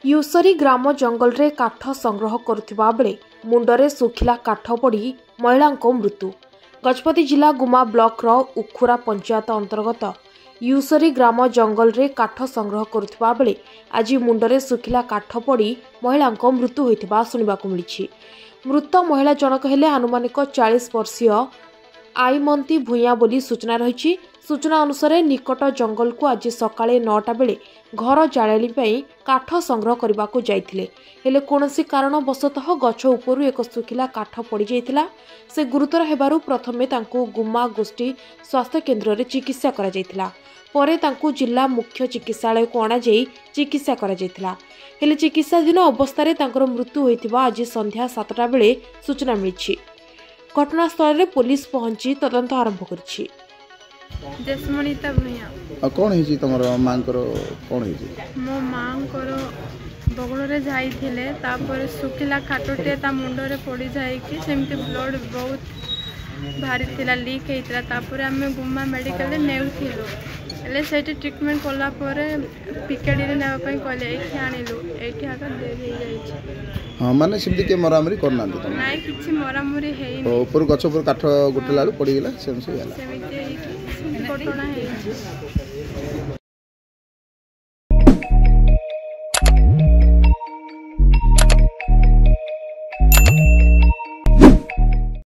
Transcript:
यूसरी ग्राम जंगल रे काठ संग्रह करुवा बेले मुंडरे सुखिला काठ पड़ी महिला मृत्यु। गजपति जिला गुमा ब्लॉक रो उखुरा पंचायत अंतर्गत यूसरी ग्राम जंगल रे काठ संग्रह करुवा बेले आज मुंडरे सुखिला काठ पड़ी महिला मृत्यु होइथिबा सुनिबाकु मिलिछि। मृत महिला जनक हेले आनुमानिक 40 वर्षीय आईमंती भूया बोली सूचना रही। सूचना अनुसार निकट जंगल को आज सकाळे 9टा बेले घर जाळेली पई काठ संग्रह करने को जाइथिले, हेले कोनोसी कारणवशतः गछ उपरु एक सुखिला काठ पड़ी जाइथिला। से गुरुतर हेबारु प्रथमे तांकु गुम्मा गोष्ठी स्वास्थ्य केन्द्र रे चिकित्सा करा जाइथिला। परे तांकु जिला मुख्य चिकित्सालय को अणा जाई चिकित्सा करा जाइथिला, हेले चिकित्साधीन अवस्था तांकर मृत्यु होइथिबा आज संध्या 7टा बेले सूचना मिलिछि। घटनास्थल रे पुलिस पहुंची तदंत आरंभ करछि। जसमणिता भैया कौन है तुम मांकर कौन है मो मांकर बगल रे जाइथिले, तापर सुखिला काटटे ता मुंड रे पड़ी जाइकी सेमती ब्लड बहुत भारी थिला, लीक हेतिला। तापर आमे गुम्मा मेडिकल रे नेउथिलु, एले सेठी ट्रीटमेंट कोला परे पिकेडी रे नेवा पई कहले एठी आनिलु, एठी आका दे दे जाइछि। हां माने सिमती के मरामरी करना दे तुम नाइ किछि मरामरी हेइ ऊपर गछ ऊपर काठ गुटे लाडू पड़ी गेला सेमसे गेला सेमिति घटना हेइ।